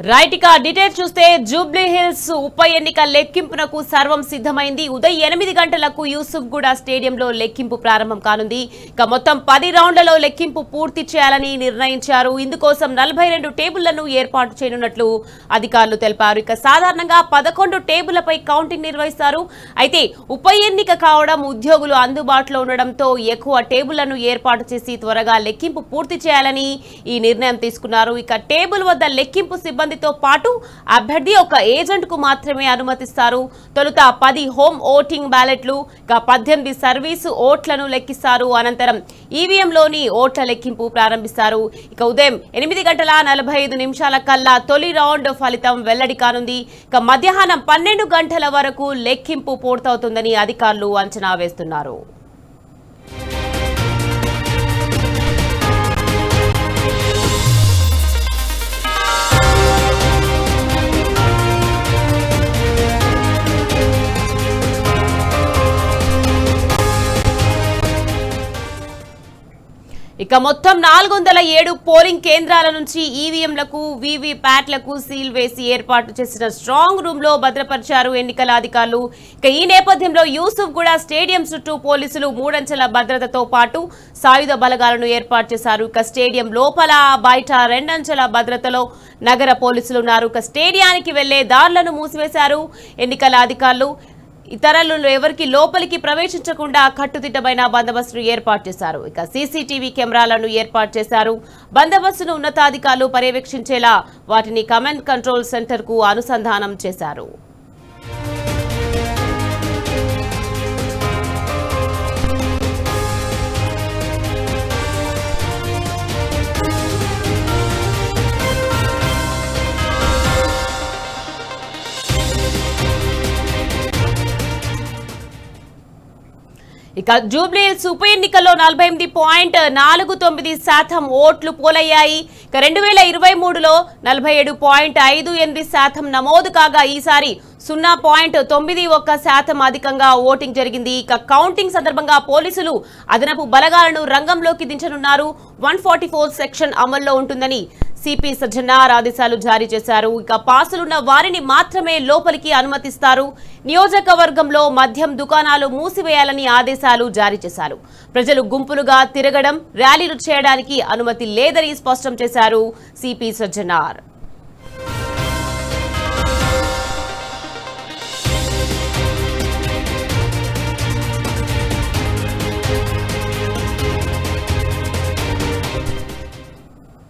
Right ఇక details చూస్తే Jubilee hills ఉప ఎన్నిక లెక్కింపునకు సర్వం సిద్ధమైంది. ఉదయం 8 గంటలకు యూసుఫ్గూడ స్టేడియంలో లెక్కింపు ప్రారంభం కానుంది. ఇక మొత్తం 10 రౌండ్లలో లెక్కింపు పూర్తి చేయాలని నిర్ణయించారు. ఇందుకోసం 42 టేబుళ్లను ఏర్పాటు చేయనున్నట్లు అధికారులు తెలిపారు. ఇక సాధారణంగా 11 టేబుళ్లపై కౌంటింగ్ నిర్వహిస్తారు. అయితే ఉప ఎన్నిక కావడం, ఉద్యోగులు అందుబాటులో ఉండడంతో ఎక్కువ టేబుళ్లను ఏర్పాటు చేసి త్వరగా లెక్కింపు పూర్తి చేయాలని ఈ నిర్ణయం తీసుకున్నారు. ఇక టేబుల్ వద్ద లెక్కింపు సిబ్బందితో పాటు అభ్యర్థి ఒక ఏజెంట్ కు మాత్రమే అనుమతిస్తారు. తొలుత 10 హోమ్ ఓటింగ్ బ్యాలెట్లు, 18 సర్వీసు ఓట్లను లెక్కిస్తారు. అనంతరం ఈవీఎంలోని ఓట్ల లెక్కింపు ప్రారంభిస్తారు. ఇక ఉదయం 8:45 కల్లా తొలి రౌండ్ ఫలితం వెల్లడి కానుంది. ఇక మధ్యాహ్నం 12 గంటల వరకు లెక్కింపు పూర్తవుతుందని అధికారులు అంచనా వేస్తున్నారు. ఇక మొత్తం 407 పోలింగ్ కేంద్రాల నుంచి ఈవీఎంలకు, వీవీప్యాట్లకు సీల్ వేసి ఏర్పాటు చేసిన స్ట్రాంగ్ రూమ్ లో భద్రపరిచారు ఎన్నికల అధికారులు. ఇక ఈ నేపథ్యంలో యూసుఫ్గూడ స్టేడియం చుట్టూ పోలీసులు 3 అంచెల భద్రతతో పాటు సాయుధ బలగాలను ఏర్పాటు చేశారు. ఇక స్టేడియం లోపల, బయట 2 అంచెల భద్రతలో నగర పోలీసులు ఉన్నారు. ఇక స్టేడియానికి వెళ్లే దారులను మూసివేశారు ఎన్నికల అధికారులు. ఇతరులు ఎవరికి లోపలికి ప్రవేశించకుండా కట్టుదిట్టమైన బందోబస్తును ఏర్పాటు చేశారు. ఇక సీసీటీవీ కెమెరాలను ఏర్పాటు చేశారు. బందోబస్తును ఉన్నతాధికారులు పర్యవేక్షించేలా వాటిని కమాండ్ కంట్రోల్ సెంటర్ కు అనుసంధానం చేశారు. ఇక జూబ్లీ హిల్స్ ఉప ఎన్నికల్లో 48.49% ఓట్లు పోలయ్యాయి. ఇక 2023లో 47.58% నమోదు కాగా ఈసారి 0.91% అధికంగా ఓటింగ్ జరిగింది. ఇక కౌంటింగ్ సందర్భంగా పోలీసులు అదనపు బలగాలను రంగంలోకి దించనున్నారు. 144 సెక్షన్ అమల్లో ఉంటుందని సిపి సజ్జనార్ ఆదేశాలు జారీ చేశారు. ఇక పాసులున్న వారిని మాత్రమే లోపలికి అనుమతిస్తారు. నియోజకవర్గంలో మద్యం దుకాణాలు మూసివేయాలని ఆదేశాలు జారీ చేశారు. ప్రజలు గుంపులుగా తిరగడం, ర్యాలీలు చేయడానికి అనుమతి లేదని స్పష్టం చేశారు సిపి సజ్జనార్.